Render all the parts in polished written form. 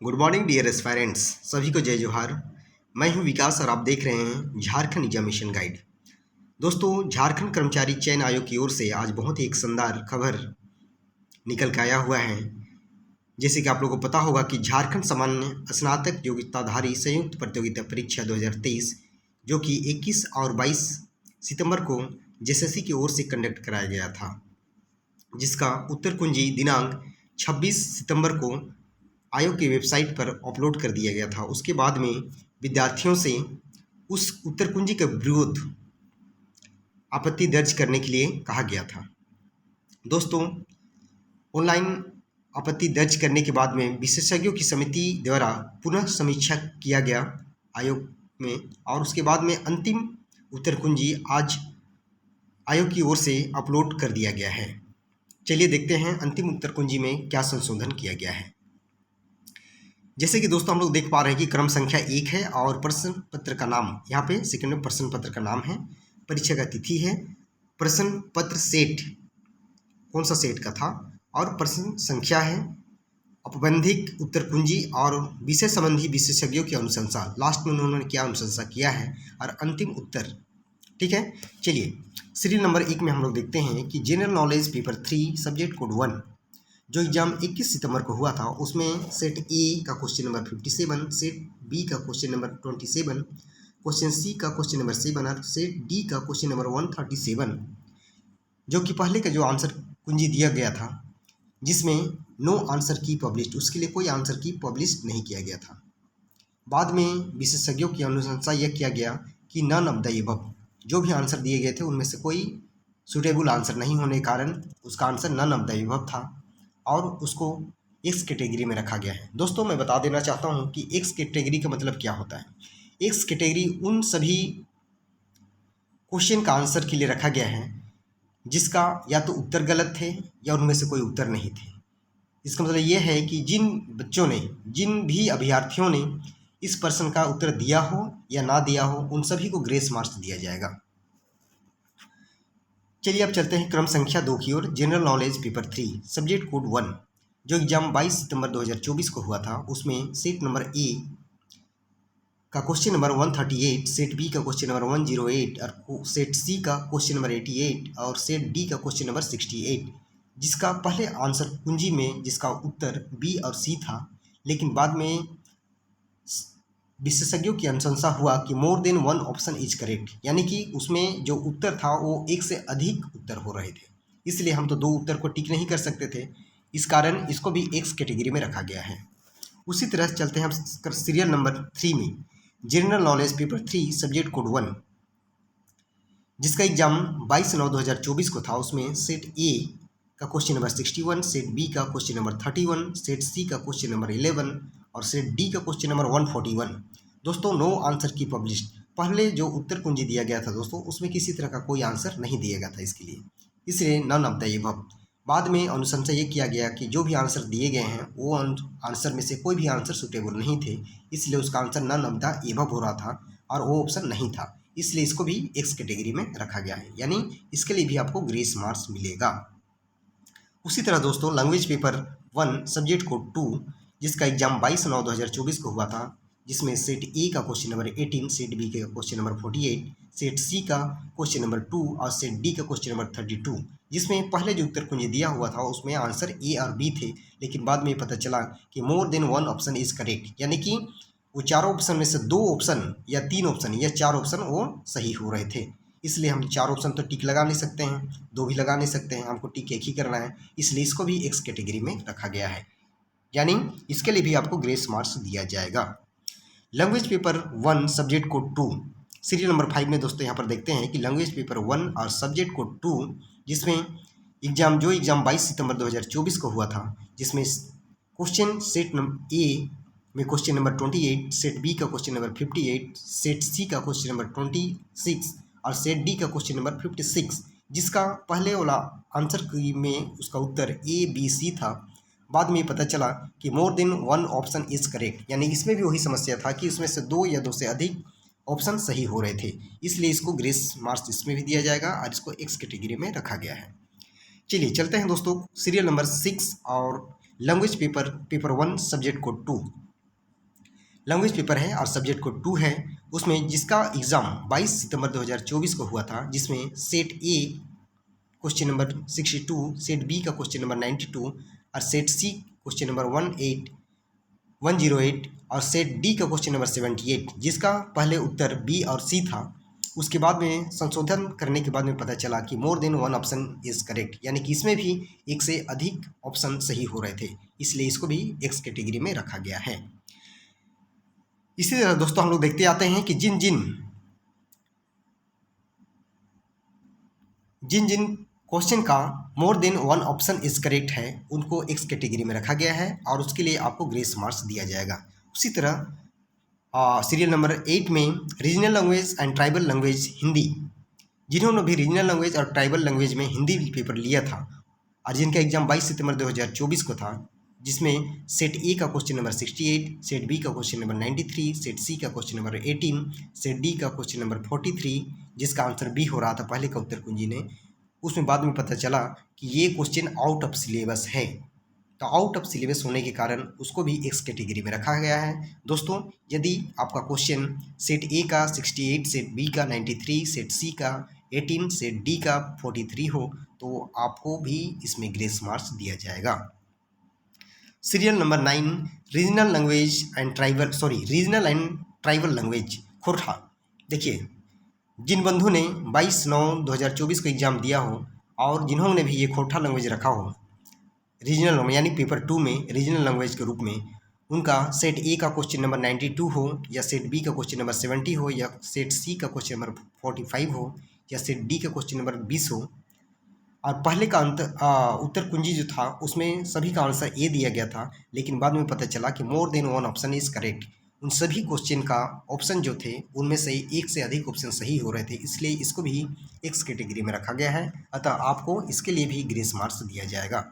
Good morning dear aspirants, सभी को जय जोहार। मैं हूं विकास और आप देख रहे हैं झारखंड एग्जामिनेशन गाइड। दोस्तों, झारखंड कर्मचारी चयन आयोग की ओर से आज बहुत ही एक शानदार खबर निकल के आया हुआ है। जैसे कि आप लोगों को पता होगा कि झारखंड सामान्य स्नातक योग्यताधारी संयुक्त प्रतियोगिता परीक्षा 2023 जो कि 21 और 22 सितंबर को जेएसएससी की ओर से कंडक्ट कराया गया था, जिसका उत्तर कुंजी दिनांक 26 सितंबर को आयोग की वेबसाइट पर अपलोड कर दिया गया था। उसके बाद में विद्यार्थियों से उस उत्तर कुंजी के विरुद्ध आपत्ति दर्ज करने के लिए कहा गया था। दोस्तों, ऑनलाइन आपत्ति दर्ज करने के बाद में विशेषज्ञों की समिति द्वारा पुनः समीक्षा किया गया आयोग में, और उसके बाद में अंतिम उत्तर कुंजी आज आयोग की ओर से अपलोड कर दिया गया है। चलिए देखते हैं अंतिम उत्तर कुंजी में क्या संशोधन किया गया है। जैसे कि दोस्तों हम लोग देख पा रहे हैं कि क्रम संख्या 1 है और प्रश्न पत्र का नाम यहाँ पे सेकंड में प्रश्न पत्र का नाम है, परीक्षा का तिथि है, प्रश्न पत्र सेट कौन सा सेट का था, और प्रश्न संख्या है, औपबंधिक उत्तर कुंजी और विषय संबंधी विशेषज्ञों की अनुशंसा। लास्ट में उन्होंने क्या अनुशंसा किया है और अंतिम उत्तर। ठीक है, चलिए सीरियल नंबर 1 में हम लोग देखते हैं कि general knowledge paper 3 subject code 1 जो एग्जाम 21 सितंबर को हुआ था, उसमें सेट ए का क्वेश्चन नंबर 57, सेट बी का क्वेश्चन नंबर 27, क्वेश्चन सी का क्वेश्चन नंबर 7 और सेट डी का क्वेश्चन नंबर 137, जो कि पहले का जो आंसर कुंजी दिया गया था जिसमें नो आंसर की पब्लिश्ड, उसके लिए कोई आंसर की पब्लिश नहीं किया गया था। बाद में विशेषज्ञों की अनुशंसा यह किया गया कि नन ऑफ द अबव, जो भी आंसर दिए गए थे उनमें से कोई सुटेबल आंसर नहीं होने के कारण उसका answer none of the above था और उसको एक्स कैटेगरी में रखा गया है। दोस्तों, मैं बता देना चाहता हूं कि एक्स कैटेगरी का मतलब क्या होता है। एक्स कैटेगरी उन सभी क्वेश्चन का आंसर के लिए रखा गया है जिसका या तो उत्तर गलत थे या उनमें से कोई उत्तर नहीं थे। इसका मतलब यह है कि जिन बच्चों ने, जिन भी अभ्यर्थियों ने इस प्रश्न का उत्तर दिया हो या ना दिया हो, उन सभी को ग्रेस मार्क्स दिया जाएगा। चलिए अब चलते हैं क्रम संख्या 2 की ओर। General knowledge paper 3 subject code 1 जो एग्जाम 22 सितंबर 2024 को हुआ था, उसमें सेट नंबर ए का क्वेश्चन नंबर 138, सेट बी का क्वेश्चन नंबर 108 और सेट सी का क्वेश्चन नंबर 88 और सेट डी का क्वेश्चन नंबर 68, जिसका पहले आंसर कुंजी में जिसका उत्तर बी और सी था, लेकिन बाद में विशेषज्ञों की अनुशंसा हुआ कि more than one option is correct, यानी कि उसमें जो उत्तर था वो एक से अधिक उत्तर हो रहे थे, इसलिए हम तो दो उत्तर को टिक नहीं कर सकते थे, इस कारण इसको भी एक्स कैटेगरी में रखा गया है। उसी तरह चलते हैं हम सीरियल नंबर 3 में general knowledge paper 3 subject code 1 जिसका एग्जाम 22/9/2024 को था, उसमें सेट ए का क्वेश्चन नंबर 61, सेट बी का क्वेश्चन नंबर 31, सेट सी का क्वेश्चन नंबर 11 और सेट डी का क्वेश्चन नंबर 141। दोस्तों, नो आंसर की पब्लिश्ड, पहले जो उत्तर कुंजी दिया गया था दोस्तों, उसमें किसी तरह का कोई आंसर नहीं दिया गया था इसके लिए, इसलिए नन ऑफ द अबव। बाद में अनुशंसा ये किया गया कि जो भी आंसर दिए गए हैं वो आंसर में से कोई भी आंसर सुटेबल नहीं थे, इसलिए उसका answer none of the above हो रहा था और वो ऑप्शन नहीं था, इसलिए इसको भी एक्स कैटेगरी में रखा गया है, यानी इसके लिए भी आपको ग्रेस मार्क्स मिलेगा। उसी तरह दोस्तों लैंग्वेज पेपर 1 सब्जेक्ट कोड 2 जिसका एग्जाम 22/9/2024 को हुआ था, जिसमें सेट ए का क्वेश्चन नंबर 18, सेट बी का क्वेश्चन नंबर 48, सेट सी का क्वेश्चन नंबर 2 और सेट डी का क्वेश्चन नंबर 32, जिसमें पहले जो उत्तर कुंजी दिया हुआ था उसमें आंसर ए और बी थे, लेकिन बाद में पता चला कि more than one option is correct, यानी कि वो चारों ऑप्शन में से 2 ऑप्शन या 3 ऑप्शन या 4 ऑप्शन वो सही हो रहे थे, इसलिए हम 4 ऑप्शन तो टिक लगा नहीं सकते हैं, 2 भी लगा नहीं सकते हैं, हमको टिक एक ही करना है, इसलिए इसको भी एक्स कैटेगरी में रखा गया है, यानी इसके लिए भी आपको ग्रेस मार्क्स दिया जाएगा। Language paper 1 subject code 2 serial number 5 में दोस्तों यहाँ पर देखते हैं कि लैंग्वेज पेपर 1 और सब्जेक्ट कोड 2 जिसमें एग्जाम 22 सितंबर 2024 को हुआ था, जिसमें क्वेश्चन सेट नंबर ए में क्वेश्चन नंबर 28, सेट बी का क्वेश्चन नंबर 58, सेट सी का क्वेश्चन नंबर 26 और सेट डी का क्वेश्चन नंबर 56, जिसका पहले वाला आंसर में उसका उत्तर ए बी सी था, बाद में पता चला कि more than one option is correct, यानी इसमें भी वही समस्या था कि उसमें से 2 या 2 से अधिक ऑप्शन सही हो रहे थे, इसलिए इसको ग्रेस मार्क्स इसमें भी दिया जाएगा और इसको एक्स कैटेगरी में रखा गया है। चलिए चलते हैं दोस्तों सीरियल नंबर 6 और language paper 1 subject code 2 language paper है और सब्जेक्ट कोड 2 है। उसमें जिसका एग्ज़ाम 22 सितंबर 2024 को हुआ था, जिसमें set A question number 62, set B का क्वेश्चन नंबर 92 और सेट सी क्वेश्चन नंबर 108 और सेट डी का क्वेश्चन नंबर 78, जिसका पहले उत्तर बी और सी था। उसके बाद में संशोधन करने के बाद में पता चला कि more than one option is correct, यानी कि इसमें भी एक से अधिक ऑप्शन सही हो रहे थे, इसलिए इसको भी एक्स कैटेगरी में रखा गया है। इसी तरह दोस्तों हम लोग देखते आते हैं कि जिन जिन क्वेश्चन का more than one option is correct है उनको एक्स कैटेगरी में रखा गया है और उसके लिए आपको ग्रेस मार्क्स दिया जाएगा। उसी तरह सीरियल नंबर 8 में regional language and tribal language Hindi, जिन्होंने भी रीजनल लैंग्वेज और ट्राइबल लैंग्वेज में हिंदी पेपर लिया था और जिनका एग्जाम 22 सितंबर 2024 को था, जिसमें सेट ए का क्वेश्चन नंबर 68, सेट बी का क्वेश्चन नंबर 93, सेट सी का क्वेश्चन नंबर 18, सेट डी का क्वेश्चन नंबर 43, जिसका आंसर बी हो रहा था पहले का उत्तर कुंजी ने, उसमें बाद में पता चला कि ये क्वेश्चन आउट ऑफ सिलेबस है। तो आउट ऑफ सिलेबस होने के कारण उसको भी एक्स कैटेगरी में रखा गया है। दोस्तों यदि आपका क्वेश्चन सेट ए का 68, सेट बी का 93, सेट सी का 18, सेट डी का 43 हो तो आपको भी इसमें ग्रेस मार्क्स दिया जाएगा। Serial number 9 regional and tribal language Khortha. देखिए, जिन बंधु ने 22/9/2024 को एग्ज़ाम दिया हो और जिन्होंने भी ये खोरठा लैंग्वेज रखा हो रीजनल लैंग्वेज यानी पेपर 2 में रीजनल लैंग्वेज के रूप में, उनका सेट ए का क्वेश्चन नंबर 92 हो या सेट बी का क्वेश्चन नंबर 70 हो या सेट सी का क्वेश्चन नंबर 45 हो या सेट डी का क्वेश्चन नंबर 20 हो और पहले का उत्तर कुंजी जो था उसमें सभी का आंसर ए दिया गया था, लेकिन बाद में पता चला कि more than one option is correct. उन सभी क्वेश्चन का ऑप्शन जो थे उनमें से एक से अधिक ऑप्शन सही हो रहे थे, इसलिए इसको भी एक्स कैटेगरी में रखा गया है। अतः आपको इसके लिए भी ग्रेस मार्क्स दिया जाएगा।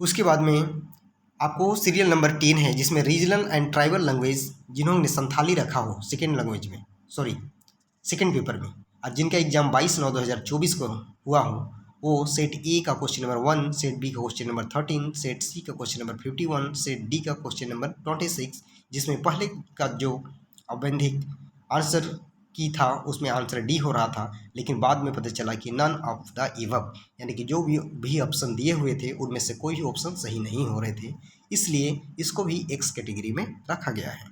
उसके बाद में आपको सीरियल नंबर 10 है, जिसमें रीजनल एंड ट्राइबल लैंग्वेज जिन्होंने संथाली रखा हो सेकेंड पेपर में और जिनका एग्जाम 22/9/2024 को हुआ हो, वो सेट ए का क्वेश्चन नंबर 1, सेट बी का क्वेश्चन नंबर 13, सेट सी का क्वेश्चन नंबर 51, सेट डी का क्वेश्चन नंबर 26, जिसमें पहले का जो अवैधिक आंसर की था उसमें आंसर डी हो रहा था, लेकिन बाद में पता चला कि नन ऑफ द एबव, यानी कि जो भी ऑप्शन दिए हुए थे उनमें से कोई भी ऑप्शन सही नहीं हो रहे थे, इसलिए इसको भी एक्स कैटेगरी में रखा गया है।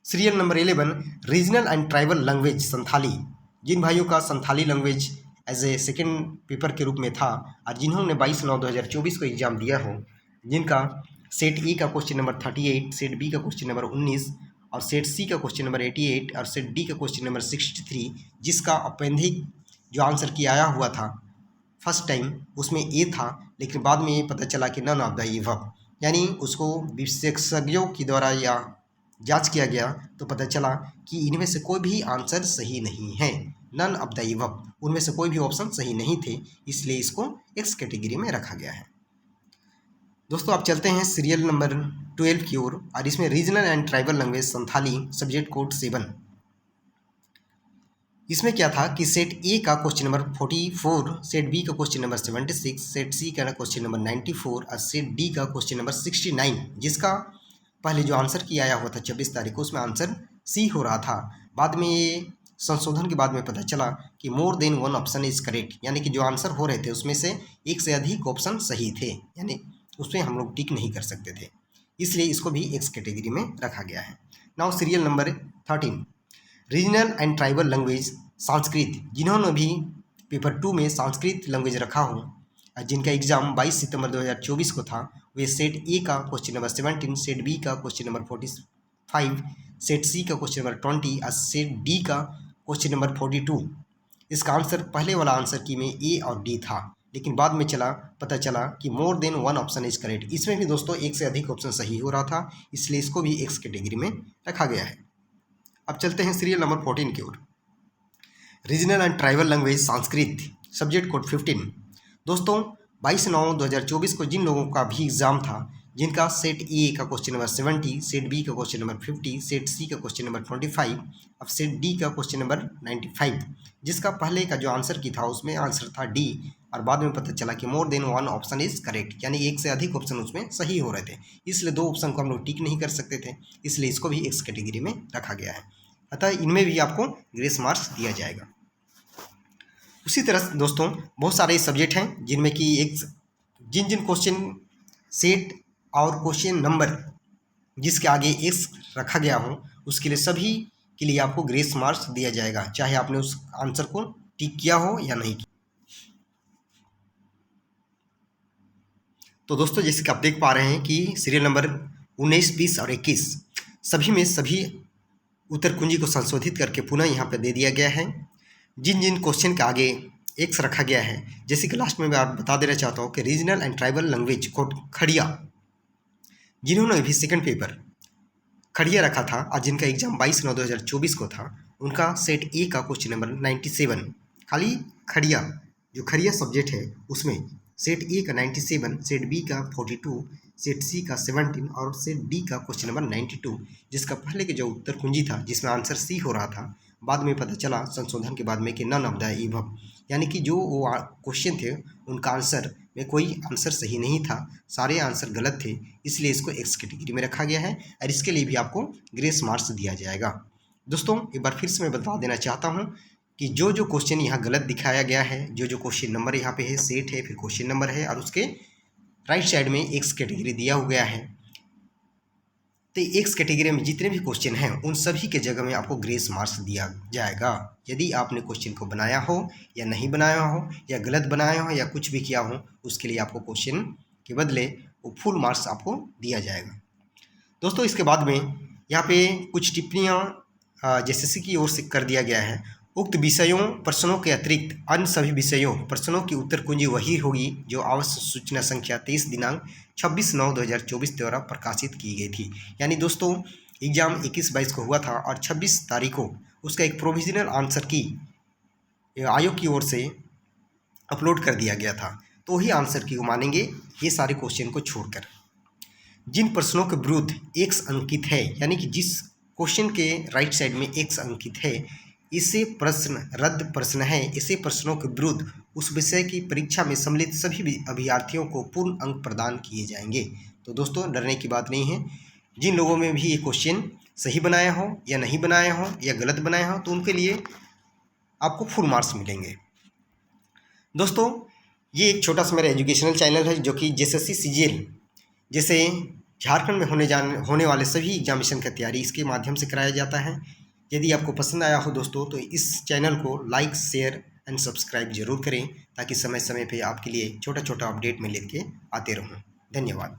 Serial number 11 regional and tribal language Santhali, जिन भाइयों का Santhali language as a second paper के रूप में था और जिन्होंने 22/9/2024 को एग्ज़ाम दिया हो, जिनका सेट ए का क्वेश्चन नंबर 38, सेट बी का क्वेश्चन नंबर 19 और सेट सी का क्वेश्चन नंबर 88 और सेट डी का क्वेश्चन नंबर 63, जिसका अपेंडिक जो आंसर की आया हुआ था फर्स्ट टाइम उसमें ए था, लेकिन बाद में ये पता चला कि नन ऑफ द एबव, यानी उसको विशेषज्ञों के द्वारा या जांच किया गया तो पता चला कि इनमें से कोई भी आंसर सही नहीं है, नन ऑफ द एबव, उनमें से कोई भी ऑप्शन सही नहीं थे, इसलिए इसको एक्स कैटेगरी में रखा गया है। दोस्तों आप चलते हैं सीरियल नंबर 12 की ओर और इसमें regional and tribal language Santhali subject code 7। इसमें क्या था कि सेट ए का क्वेश्चन नंबर 44, सेट बी का क्वेश्चन नंबर 76, सेट सी का क्वेश्चन नंबर 94 और सेट डी का क्वेश्चन नंबर 69, जिसका पहले जो आंसर की आया हुआ था 26 तारीख को उसमें आंसर सी हो रहा था। बाद में ये संशोधन के बाद में पता चला कि more than one option is correct, यानी कि जो आंसर हो रहे थे उसमें से एक से अधिक ऑप्शन सही थे, यानी उसमें हम लोग टिक नहीं कर सकते थे, इसलिए इसको भी एक्स कैटेगरी में रखा गया है। Now serial number 13 regional and tribal language Sanskrit, जिन्होंने भी पेपर 2 में संस्कृत लैंग्वेज रखा हो और जिनका एग्जाम 22 सितंबर 2024 को था, वे सेट ए का क्वेश्चन नंबर 17, सेट बी का क्वेश्चन नंबर 45, सेट सी का क्वेश्चन नंबर 20 और सेट डी का क्वेश्चन नंबर 42। इसका आंसर पहले वाला आंसर की में ए और डी था, लेकिन बाद में पता चला कि more than one option is correct. इसमें भी दोस्तों एक से अधिक ऑप्शन सही हो रहा था, इसलिए इसको भी एक्स कैटेगरी में रखा गया है। अब चलते हैं सीरियल नंबर 14 की ओर, regional and tribal language Sanskrit subject code 15। दोस्तों 22/9/2024 को जिन लोगों का भी एग्ज़ाम था, जिनका सेट ए का क्वेश्चन नंबर 70, सेट बी का क्वेश्चन नंबर 50, सेट सी का क्वेश्चन नंबर 25, अब सेट डी का क्वेश्चन नंबर 95, जिसका पहले का जो आंसर की था उसमें आंसर था डी, और बाद में पता चला कि more than one option is correct, यानी एक से अधिक ऑप्शन उसमें सही हो रहे थे, इसलिए दो ऑप्शन को हम लोग टिक नहीं कर सकते थे, इसलिए इसको भी एक्स कैटेगरी में रखा गया है। अतः इनमें भी आपको ग्रेस मार्क्स दिया जाएगा। उसी तरह दोस्तों बहुत सारे सब्जेक्ट हैं जिनमें कि जिन जिन क्वेश्चन सेट और क्वेश्चन नंबर जिसके आगे एक्स रखा गया हो उसके लिए सभी के लिए आपको ग्रेस मार्क्स दिया जाएगा, चाहे आपने उस आंसर को टिक किया हो या नहीं किया। तो दोस्तों जैसे कि आप देख पा रहे हैं कि सीरियल नंबर 19, 20 और 21 सभी में सभी उत्तर कुंजी को संशोधित करके पुनः यहाँ पर दे दिया गया है। जिन जिन क्वेश्चन के आगे एक्स रखा गया है, जैसे कि लास्ट में मैं आप बता देना चाहता हूँ कि regional and tribal language code Kharia, जिन्होंने भी सेकंड पेपर खड़िया रखा था और जिनका एग्जाम 22/9/2024 को था, उनका सेट ए का क्वेश्चन नंबर 97, खाली खड़िया जो खड़िया सब्जेक्ट है उसमें सेट ए का 97, सेट बी का 42, सेट सी का 17 और सेट डी का क्वेश्चन नंबर 92, जिसका पहले के जो उत्तर कुंजी था जिसमें आंसर सी हो रहा था, बाद में पता चला संशोधन के बाद में कि नन ऑफ द एबव, यानी कि जो वो क्वेश्चन थे उनका आंसर में कोई आंसर सही नहीं था, सारे आंसर गलत थे, इसलिए इसको एक्स कैटेगरी में रखा गया है और इसके लिए भी आपको ग्रेस मार्क्स दिया जाएगा। दोस्तों एक बार फिर से मैं बता देना चाहता हूँ कि जो जो क्वेश्चन यहाँ गलत दिखाया गया है, जो जो क्वेश्चन नंबर यहाँ पे है, सेट है, फिर क्वेश्चन नंबर है और उसके राइट साइड में एक्स कैटेगरी दिया हो गया है, तो एक्स कैटेगरी में जितने भी क्वेश्चन हैं उन सभी के जगह में आपको ग्रेस मार्क्स दिया जाएगा। यदि आपने क्वेश्चन को बनाया हो या नहीं बनाया हो या गलत बनाया हो या कुछ भी किया हो, उसके लिए आपको क्वेश्चन के बदले वो फुल मार्क्स आपको दिया जाएगा। दोस्तों इसके बाद में यहाँ पे कुछ टिप्पणियाँ जेएसएससी की ओर से कर दिया गया है। उक्त विषयों प्रश्नों के अतिरिक्त अन्य सभी विषयों प्रश्नों की उत्तर कुंजी वही होगी जो आवश्यक सूचना संख्या 23 दिनांक 26/9/2024 द्वारा प्रकाशित की गई थी। यानी दोस्तों एग्जाम 21-22 को हुआ था और 26 तारीख को उसका एक प्रोविजनल आंसर की आयोग की ओर से अपलोड कर दिया गया था, तो वही आंसर की मानेंगे ये सारे क्वेश्चन को छोड़कर। जिन प्रश्नों के विरुद्ध एक्स अंकित है, यानी कि जिस क्वेश्चन के राइट साइड में एक्स अंकित है, इसे प्रश्न रद्द प्रश्न है, इसे प्रश्नों के विरुद्ध उस विषय की परीक्षा में सम्मिलित सभी अभ्यर्थियों को पूर्ण अंक प्रदान किए जाएंगे। तो दोस्तों डरने की बात नहीं है। जिन लोगों में भी ये क्वेश्चन सही बनाया हो या नहीं बनाया हो या गलत बनाया हो, तो उनके लिए आपको फुल मार्क्स मिलेंगे। दोस्तों ये एक छोटा सा मेरा एजुकेशनल चैनल है जो कि जेएसएससी सीजीएल जैसे झारखंड में होने वाले सभी एग्जामिनेशन की तैयारी इसके माध्यम से कराया जाता है। यदि आपको पसंद आया हो दोस्तों तो इस चैनल को लाइक, शेयर एंड सब्सक्राइब जरूर करें, ताकि समय समय पे आपके लिए छोटा छोटा अपडेट मैं लेके आते रहूं। धन्यवाद।